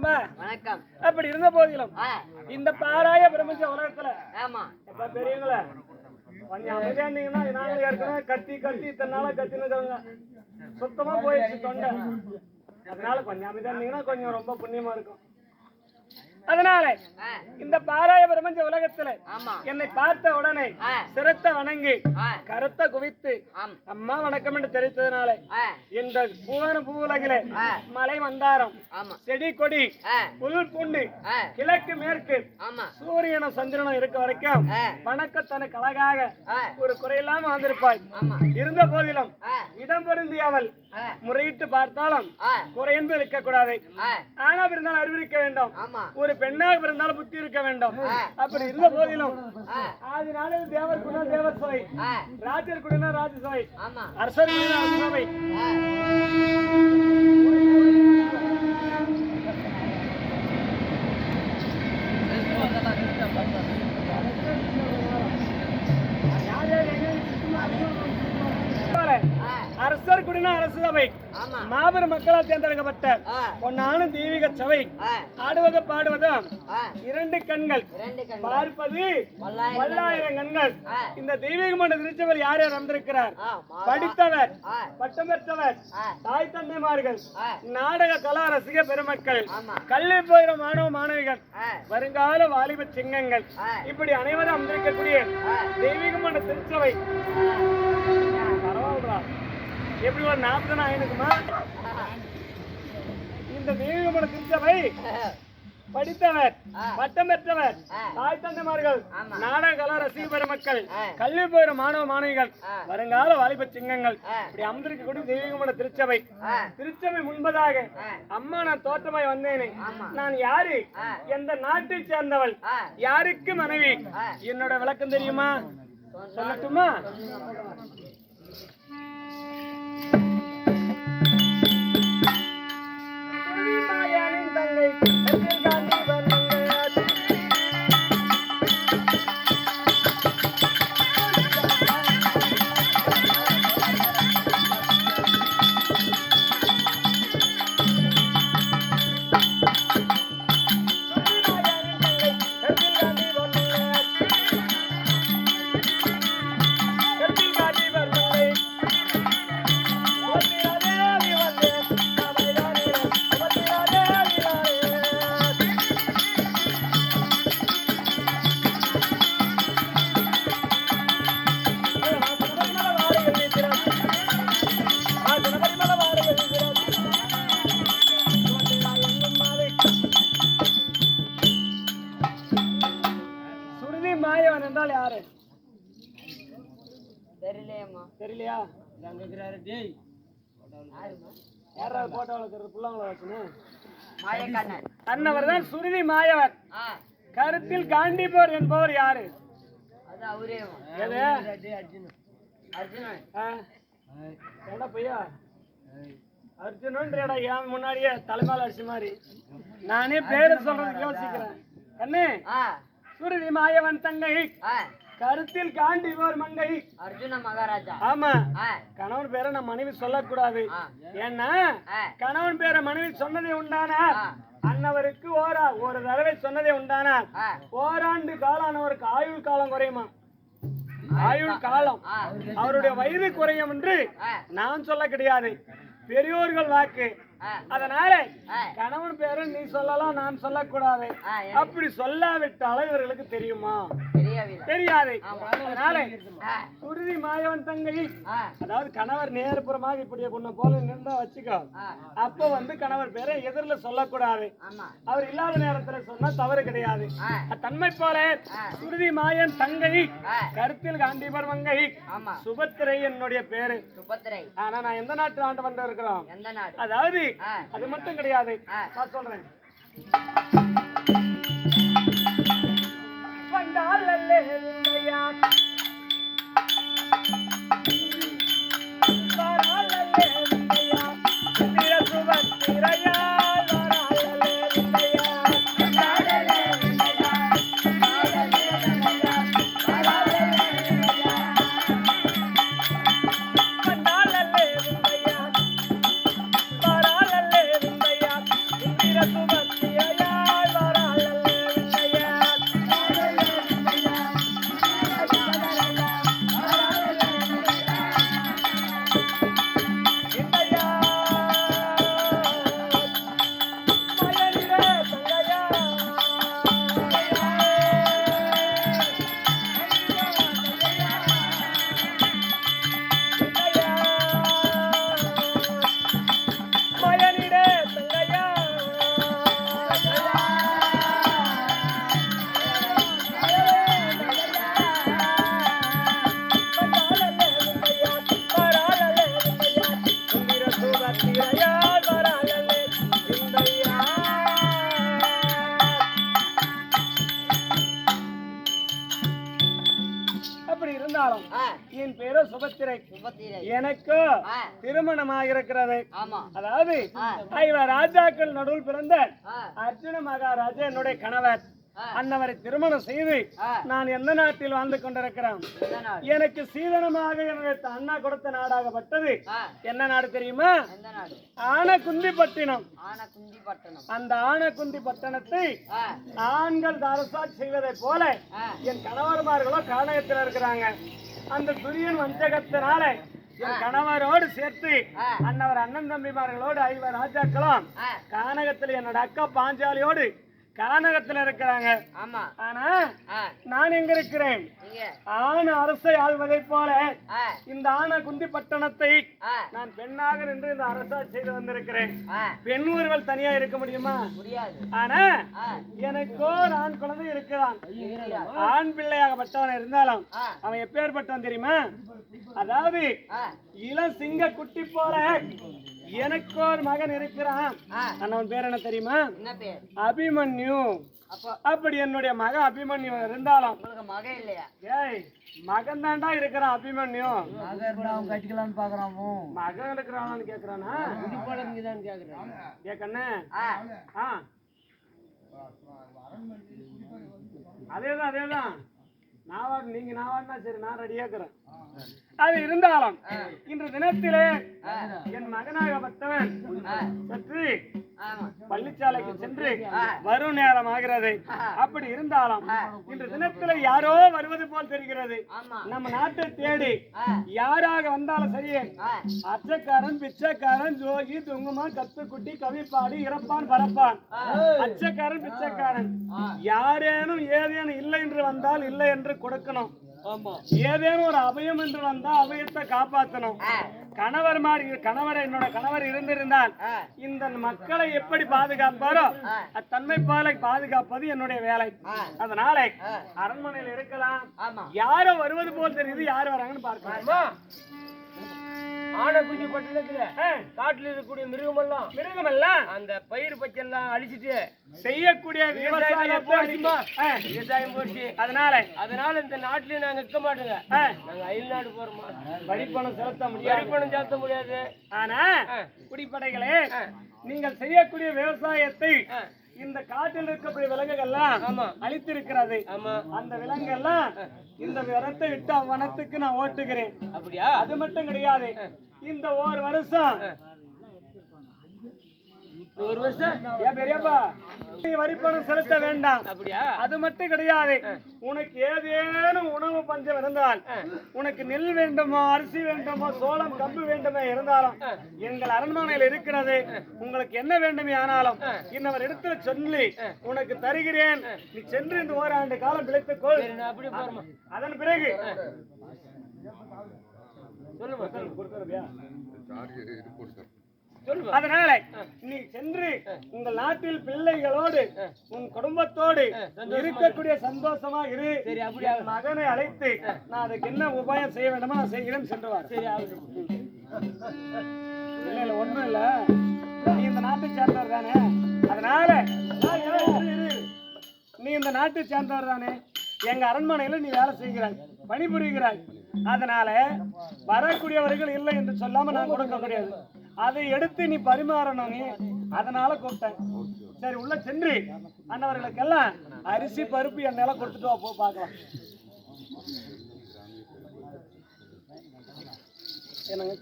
வணக்கம்ப்பா. வணக்கம். அப்படி இருந்த போதிலும் இந்த பாராய பிரபஞ்ச உலகத்துல ஆமா எப்ப பெரியவங்கள கொஞ்சம் அமைதியா இருந்தீங்கன்னா நாங்களும் ஏற்கனவே கத்தி கத்தி இத்தனை நாளா கத்தின்னு சுத்தமா போயிடுச்சு தொண்டை. அதனால கொஞ்சம் அமைதியா இருந்தீங்கன்னா கொஞ்சம் ரொம்ப புண்ணியமா இருக்கும். அதனால இந்த பாராய பிரபஞ்ச உலகத்துல என்னை பார்த்த உடனே சிரத்த வணங்கி கருத்தை குவித்து அம்மா வணக்கம் என்று தெரிவித்ததுனால இந்த பூவுலகிலே மலை மந்தாரம் செடி கொடி புல் பூண்டு கிழக்கு மேற்கு சூரியனும் சந்திரனும் இருக்க வரைக்கும் வணக்கத்தனுக்கு அழகாக ஒரு குறையில்லாம வந்திருப்பாய். இருந்த போதிலும் இடம் பொருந்தி அவள் முறையிட்டு பார்த்தாலும் குறை என்பது இருக்கக்கூடாது. ஆனா பிறந்தாலும் அறிவிக்க வேண்டும். ஒரு பெண்ணாக பிறந்தாலும் புத்தி இருக்க வேண்டும். அப்படி இருந்த போதிலும் அதனால தேவர் குண தேவர் சபை, ராஜர் குடினா ராஜசபை, அரசர் குடினா அரசபை. அரசர் குடினா அரசு சபை, மாபெரும் மக்களால் தேர்ந்தெடுக்கப்பட்ட பொன்னான தெய்வீக சபை. ஆடுவது பாடுவதும் இரண்டு கண்கள், பார்ப்பது பல்லாயிரம் கண்கள். இந்த தெய்வீகமான திருச்சபையில் யார் யார் வந்திருக்கிறார்? படித்தவர், பட்டம் பெற்றவர், தாய் தந்தைமார்கள், நாடக கலா ரசிக பெருமக்கள், கல்வி பயிலும் மாணவ மாணவிகள், வருங்கால வாலிப சிங்கங்கள், இப்படி அனைவரும் வந்திருக்கக்கூடிய தெய்வீகமான திருச்சபை. பரவாயில்ல, எப்படி ஒரு 40 ஆயினுக்குமா? இந்த தெய்வீகமான திருச்சபை படித்தவர், பட்டம் பெற்றவர், தாய் தந்தைமார்கள், நாடக கலா ரசிக பெருமக்கள், கல்வி பயிலும் மாணவ மாணவிகள், வருங்கால வாலிப சிங்கங்கள், இப்படி அமர்ந்திருக்கக்கூடிய தெய்வீகமான திருச்சபை. திருச்சபை முன்பதாக அம்மா நான் தோற்றமாய் வந்தேனே, நான் யாரு, எந்த நாட்டை சேர்ந்தவள், யாருக்கு மனைவி, என்னோட விளக்கம் தெரியுமா? சொல்லட்டுமா? தெரியலையா? அன்னவர் தான் சுருதி மாயவர். கருத்தில் காண்டிபோர் என்பவர் யாரு? அர்ஜுனன் ஏன் முன்னாடியே தலைமையில அடிச்ச மாதிரி நானே பேரு சொல்றதுக்கு யோசிக்கிறேன். கண்ணு, சுருதி மாயவன் தங்கை, கருத்தில் காண்டிபோர் மங்கை, அர்ஜுன மகாராஜா. ஆமா, கணவன் பேரை நம்ம மனைவி சொல்லக்கூடாது. ஏன்னா கணவன் பேரை மனைவி சொன்னதே உண்டானா அன்னவருக்கு ஒரு தடவை சொன்னதே உண்டானா ஓராண்டு காலானவருக்கு ஆயுள் காலம் குறையுமா? ஆயுள் காலம், அவருடைய வயது குறையும் என்று நான் சொல்ல கிடையாது, பெரியோர்கள் வாக்கு. அதனால கணவன் பேரை நீ சொல்லலாம், நான் சொல்லக்கூடாது. அப்படி சொல்லாவிட்டாலும் இவர்களுக்கு தெரியுமா? தெரியாது. அதனால சுருதி மாயவன் தங்கை, அதாவது கணவர் நேர்புறமாக இப்படி உன்னை போல நின்றா வச்சுக்கோ, அப்ப கணவர் பேரை எதிரில் சொல்லக்கூடாது. அவர் இல்லாத நேரத்துல சொன்னா தவறு கிடையாது. தன்மை போல சுருதி மாயன் தங்கை, கருத்தில் காண்டிபர் மங்கை, சுபத்திரை என்னுடைய பேரு. ஆனா நான் எந்த நாட்டு ஆண்டு வந்து இருக்கிறோம்? அதாவது அது மட்டும் கிடையாது, நான் சொல்றேன். சுபத்திரையா இருந்தாலும் என் பேரு சுபத்திரை. எனக்கு திருமணமாக இருக்கிறது. அதாவது ராஜாக்கள் நடுவில் பிறந்த அர்ஜுன மகாராஜா என்னுடைய கணவர். அன்னவரை திருமணம் செய்து நான் எந்த நாட்டில் வாழ்ந்து கொண்டிருக்கிறேன். எனக்கு சீதனமாக என்னுடைய அண்ணா கொடுத்த நாடாகப்பட்டது என்ன நாடு தெரியுமா? ஆனகுந்திப்பட்டினம். அந்த ஆனகுந்தி பட்டணத்தை ஆண்கள் அரசாட்சி செய்வதை போல என் கணவர்மார்களோ கானகத்தில் இருக்கிறாங்க. அந்த துரியன் வஞ்சகத்தினால என் கணவரோடு சேர்த்து அன்னவர் அண்ணன் தம்பிமார்களோடு 5 ராஜாக்களும் கானகத்தில் என்னோட அக்கா பாஞ்சாலியோடு கானகத்துல இருக்கிறாங்க. ஆனா நான் எங்க இருக்கிறேன்? ஆண் அரசை ஆள்வதை போல இந்த ஆனகுந்தி பட்டணத்தை நான் பெண்ணாக நின்று இந்த அரசாட்சி செய்து வந்திருக்கிறேன். பெண் ஒருவள் தனியா இருக்க முடியுமா? ஆனா எனக்கோ ஆண் குழந்தை இருக்கிறான். ஆண் பிள்ளையாகப்பட்டவன் இருந்தாலும் அவன் எப்பேற்பட்டவன் தெரியுமா? அதாவது இளம் சிங்க குட்டி போல எனக்கு ஒரு மகன் இருக்கிறான். அவன் பேர் என்ன தெரியுமா? அபிமன்யு. அப்படி என்னுடைய மகன் அபிமன்யு இருந்தாலும் மகன் இல்லையா? ஏய், மகன் தாண்டா இருக்கிறான் அபிமன்யு. கட்டிக்கலாம்னு பாக்குறான். மகன் இருக்கிறான்னு கேக்குறானா? கேக்கண்ணே. அதேதான் அதேதான். நீங்க நான் சரி, நான் ரெடியாக்குறேன். அது இருந்தாலும் இன்று தினத்திலே என் மகனாகப்பட்டவன் சற்று பள்ளிச்சாலைக்கு சென்று வரும் நேரம் ஆகிறது. அப்படி இருந்தாலும் இன்று தினத்திலே யாரோ வருவது போல் தெரிகிறது. நம்ம நாட்டை தேடி யாராக வந்தாலும் சரி, அச்சக்காரன், பிச்சைக்காரன், ஜோகி, துங்குமா, கத்துக்குட்டி, கவிப்பாடி, இறப்பான், பரப்பான், அச்சக்காரன், பிச்சைக்காரன், யாரேனும் ஏதேனும் இல்லை என்று வந்தால் இல்லை என்று கொடுக்கணும். ஏதேனும் ஒரு அபயம் என்று வந்தா அபயத்தை காப்பாற்றணும். கணவர் என்னோட கணவர் இருந்திருந்தால் இந்த மக்களை எப்படி பாதுகாப்பாரோ அத்தன்மை போல பாதுகாப்பது என்னுடைய வேலை. அதனால அரண்மனையில் இருக்கலாம். யாரோ வருவது போல் தெரியுது. யாரு வராங்கன்னு பார்க்கலாம். ஆனகுந்தி பட்டணத்துல காட்டுல இருக்கக்கூடிய மிருகம் எல்லாம் அந்த பயிர் பச்செல்லாம் அழிச்சிட்டு செய்யக்கூடிய விவசாயம் போச்சு. அதனால இந்த நாட்டிலேயே நாங்க இருக்க மாட்டோங்க. நாங்க அயல்நாடு போறோமா? வரிப்பணம் செலுத்த முடியாது. ஆனா குடிப்படைகளே, நீங்கள் செய்யக்கூடிய விவசாயத்தை இந்த காட்டில் இருக்கக்கூடிய விலங்குகள்லாம் அழித்திருக்கிறது. அந்த விலங்குகள்லாம் இந்த விரத்தை விட்டு அவ்வனத்துக்கு நான் ஓட்டுகிறேன். அப்படியா? அது மட்டும் கிடையாது. இந்த ஒரு வருஷம் பெரியப்பா நீ வரிப்பணம் செலுத்த வேண்டாம். அப்படியா? அது மட்டும் கிடையாது. உனக்கு ஏதேனும் உணவு பஞ்சம் இருந்தால், உனக்கு நெல் வேண்டுமோ, அரிசி வேண்டுமோ, சோளம், கம்பு வேண்டுமோ இருந்தாலும் எங்கள் அரண்மனையில் இருக்கிறது. உங்களுக்கு என்ன வேண்டுமே ஆனாலும் இன்னவர் இடத்துல சொல்லி உனக்கு தருகிறேன். நீ சென்று இந்த ஓராண்டு காலம் பிழைத்துக் கொள். அதன் பிறகு அதனால நீ சென்று உங்கள் நாட்டில் பிள்ளைகளோடு உன் குடும்பத்தோடு இருக்கக்கூடிய சந்தோஷமா இரு. மகனை அழைத்து நான் அதுக்கு என்ன உபாயம் செய்ய வேண்டுமோ நான் செய்கிறேன். சென்றுவார். இல்ல ஒண்ணும் இல்ல, நீ இந்த நாட்டை சேர்ந்தவர் தானே. அதனால நீ இந்த நாட்டை சேர்ந்தவர் தானே. எங்க அரண்மனையில நீ வேலை செய்கிறாய், பணிபுரிகிறாய். அதனால வரக்கூடியவர்கள் இல்லை என்று சொல்லாம நான் கொடுக்க முடியாது. அதை எடுத்து நீ பரிமாறணும். நீ அதனால கூப்பிட்டேன். சரி, உள்ள சென்று அண்ணவர்களுக்கெல்லாம் அரிசி, பருப்பு, எண்ணெயெல்லாம் கொடுத்துட்டு வா, போ பார்க்கலாம். என்னங்க